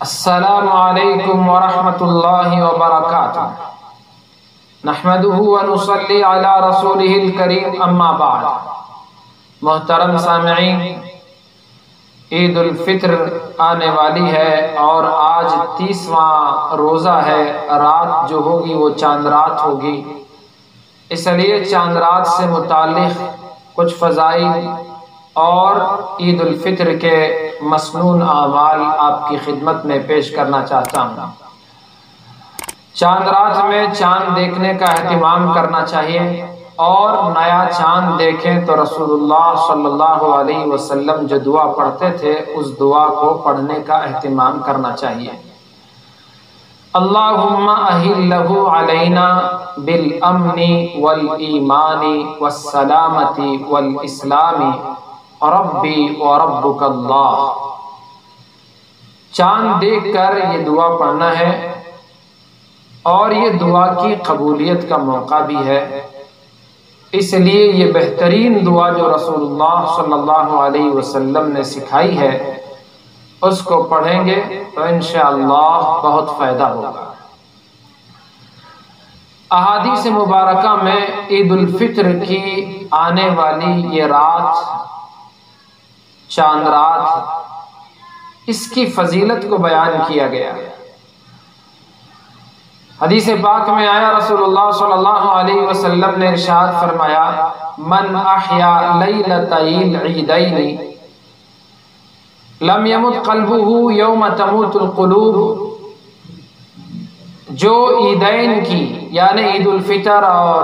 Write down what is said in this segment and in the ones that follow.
السلام علیکم ورحمۃ اللہ وبرکاتہ۔ نحمدہ ونصلی علی رسولہ الکریم، اما بعد۔ محترم سامعین، عید الفطر آنے والی ہے اور آج 30واں روزہ ہے۔ رات جو ہوگی وہ چاند رات ہوگی، اس لیے چاند رات سے متعلق کچھ فضائل اور عید الفطر کے مسنون اعمال آپ کی خدمت میں پیش کرنا چاہتا ہوں۔ چاند رات میں چاند دیکھنے کا اہتمام کرنا چاہیے، اور نیا چاند دیکھیں تو رسول اللہ صلی اللہ علیہ وسلم جو دعا پڑھتے تھے اس دعا کو پڑھنے کا اہتمام کرنا چاہیے۔ اللہم اہلہ علینا بالامن والایمان والسلامت والاسلام ربی و ربک اللہ۔ چاند دیکھ کر یہ دعا پڑھنا ہے، اور یہ دعا کی قبولیت کا موقع بھی ہے، اس لیے یہ بہترین دعا جو رسول اللہ صلی اللہ علیہ وسلم نے سکھائی ہے اس کو پڑھیں گے تو انشاءاللہ بہت فائدہ ہوگا۔ احادیث مبارکہ میں عید الفطر کی آنے والی یہ رات، چاند رات، اس کی فضیلت کو بیان کیا گیا ہے۔ حدیث پاک میں آیا، رسول اللہ صلی اللہ علیہ وسلم نے ارشاد فرمایا، من احیا لیلۃ العیدین لم یمت قلبہ یوم تموت القلوب۔ جو عیدین کی یعنی عید الفطر اور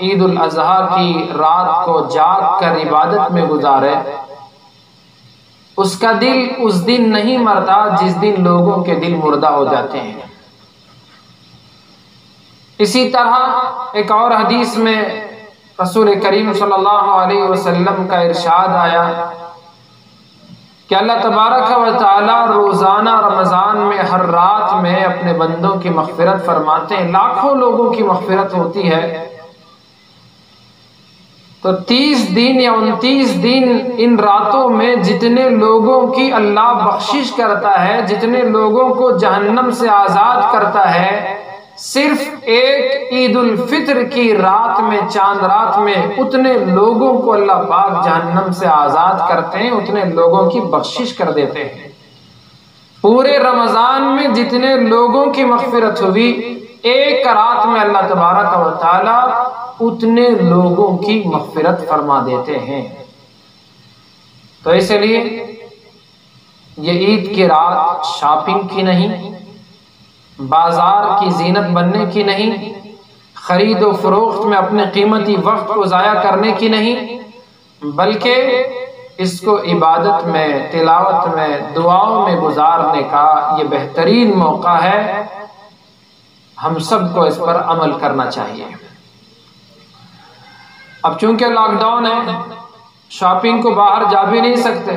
عید الاضحیٰ کی رات کو جاگ کر عبادت میں گزارے، اس کا دل اس دن نہیں مرتا جس دن لوگوں کے دل مردہ ہو جاتے ہیں۔ اسی طرح ایک اور حدیث میں رسول کریم صلی اللہ علیہ وسلم کا ارشاد آیا کہ اللہ تبارک و تعالی روزانہ رمضان میں ہر رات میں اپنے بندوں کی مغفرت فرماتے ہیں۔ لاکھوں لوگوں کی مغفرت ہوتی ہے، تو 30 دن یا 29 دن ان راتوں میں جتنے لوگوں کی اللہ بخشش کرتا ہے، جتنے لوگوں کو جہنم سے آزاد کرتا ہے، صرف ایک عید الفطر کی رات میں، چاند رات میں اتنے لوگوں کو اللہ پاک جہنم سے آزاد کرتے ہیں، اتنے لوگوں کی بخشش کر دیتے ہیں۔ پورے رمضان میں جتنے لوگوں کی مغفرت ہوئی، ایک رات میں اللہ تبارک و تعالی اتنے لوگوں کی مغفرت فرما دیتے ہیں۔ تو اس لیے یہ عید کی رات شاپنگ کی نہیں، بازار کی زینت بننے کی نہیں، خرید و فروخت میں اپنے قیمتی وقت کو ضائع کرنے کی نہیں، بلکہ اس کو عبادت میں، تلاوت میں، دعاؤں میں گزارنے کا یہ بہترین موقع ہے۔ ہم سب کو اس پر عمل کرنا چاہیے۔ اب چونکہ لاک ڈاؤن ہے، شاپنگ کو باہر جا بھی نہیں سکتے،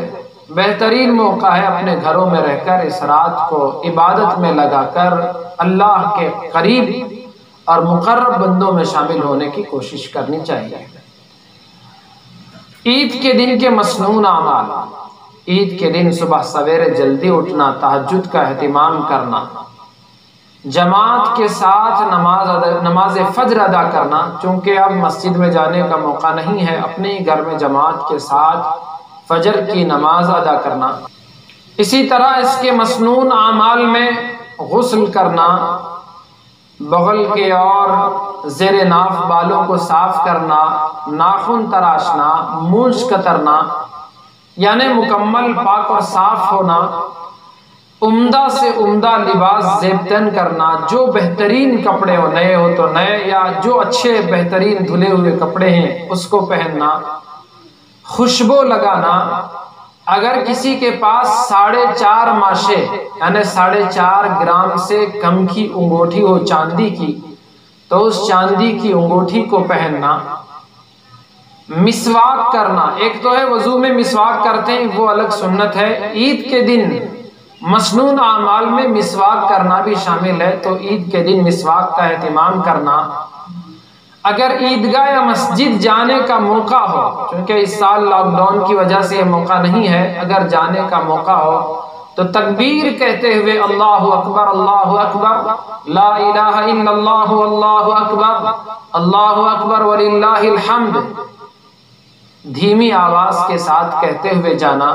بہترین موقع ہے اپنے گھروں میں رہ کر اس رات کو عبادت میں لگا کر اللہ کے قریب اور مقرب بندوں میں شامل ہونے کی کوشش کرنی چاہیے۔ عید کے دن کے مسنون اعمال۔ عید کے دن صبح سویرے جلدی اٹھنا، تہجد کا اہتمام کرنا، جماعت کے ساتھ نماز فجر ادا کرنا، چونکہ اب مسجد میں جانے کا موقع نہیں ہے، اپنے ہی گھر میں جماعت کے ساتھ فجر کی نماز ادا کرنا۔ اسی طرح اس کے مسنون اعمال میں غسل کرنا، بغل کے اور زیر ناف بالوں کو صاف کرنا، ناخن تراشنا، مونچھ کترنا، یعنی مکمل پاک اور صاف ہونا، عمدہ سے عمدہ لباس زیب تن کرنا، جو بہترین کپڑے ہو، نئے ہو تو نئے، یا جو اچھے بہترین دھلے ہوئے کپڑے ہیں اس کو پہننا، خوشبو لگانا۔ اگر کسی کے پاس 4.5 ماشے یعنی 4.5 گرام سے کم کی انگوٹھی ہو چاندی کی، تو اس چاندی کی انگوٹھی کو پہننا۔ مسواک کرنا، ایک تو ہے وضو میں مسواک کرتے ہیں، وہ الگ سنت ہے، عید کے دن مسنون اعمال میں مسواک کرنا بھی شامل ہے، تو عید کے دن مسواک کا اہتمام کرنا۔ اگر عیدگاہ یا مسجد جانے کا موقع ہو، چونکہ اس سال لاک ڈاؤن کی وجہ سے یہ موقع نہیں ہے، اگر جانے کا موقع ہو تو تکبیر کہتے ہوئے اللہ اکبر لا الہ الا اللہ اللہ اکبر وللہ الحمد دھیمی آواز کے ساتھ کہتے ہوئے جانا،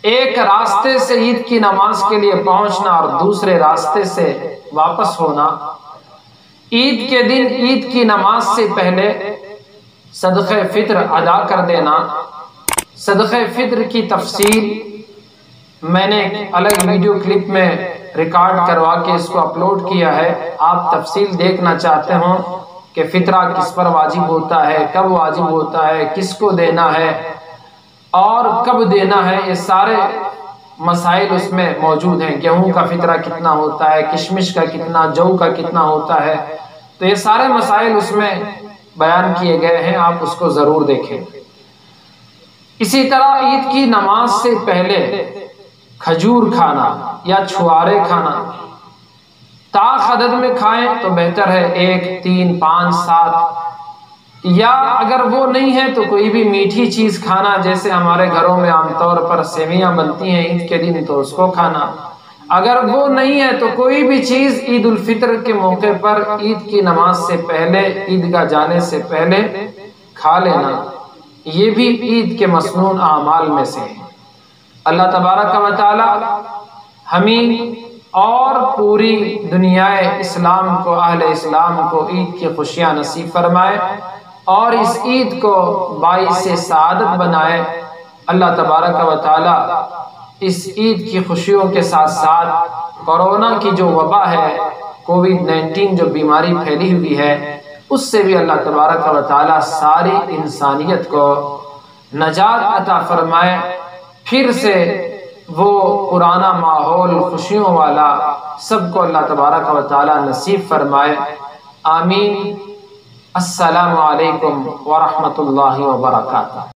ایک راستے سے عید کی نماز کے لیے پہنچنا اور دوسرے راستے سے واپس ہونا، عید کے دن عید کی نماز سے پہلے صدقہ فطر ادا کر دینا۔ صدقہ فطر کی تفصیل میں نے ایک الگ ویڈیو کلپ میں ریکارڈ کروا کے اس کو اپلوڈ کیا ہے، آپ تفصیل دیکھنا چاہتے ہوں کہ فطرہ کس پر واجب ہوتا ہے، کب واجب ہوتا ہے، کس کو دینا ہے اور کب دینا ہے، یہ سارے مسائل اس میں موجود ہیں۔ گیہوں کا فطرہ کتنا ہوتا ہے، کشمش کا کتنا، جو کا کتنا ہوتا ہے، تو یہ سارے مسائل اس میں بیان کیے گئے ہیں، آپ اس کو ضرور دیکھیں۔ اسی طرح عید کی نماز سے پہلے کھجور کھانا یا چھوارے کھانا طاق عدد میں کھائیں تو بہتر ہے، 1 3 5 7، یا اگر وہ نہیں ہے تو کوئی بھی میٹھی چیز کھانا، جیسے ہمارے گھروں میں عام طور پر سیویاں بنتی ہیں عید کے دن تو اس کو کھانا۔ اگر وہ نہیں ہے تو کوئی بھی چیز عید الفطر کے موقع پر عید کی نماز سے پہلے، عیدگاہ جانے سے پہلے کھا لینا، یہ بھی عید کے مسنون اعمال میں سے ہے۔ اللہ تبارک و تعالی ہمیں اور پوری دنیا اسلام کو، اہل اسلام کو عید کی خوشیاں نصیب فرمائے اور اس عید کو باعث سعادت بنائے۔ اللہ تبارک و تعالی اس عید کی خوشیوں کے ساتھ ساتھ کورونا کی جو وبا ہے، کووڈ-19 جو بیماری پھیلی ہوئی ہے، اس سے بھی اللہ تبارک و تعالی ساری انسانیت کو نجات عطا فرمائے، پھر سے وہ پرانا ماحول خوشیوں والا سب کو اللہ تبارک و تعالی نصیب فرمائے، آمین۔ السلام علیکم ورحمۃ اللہ وبرکاتہ۔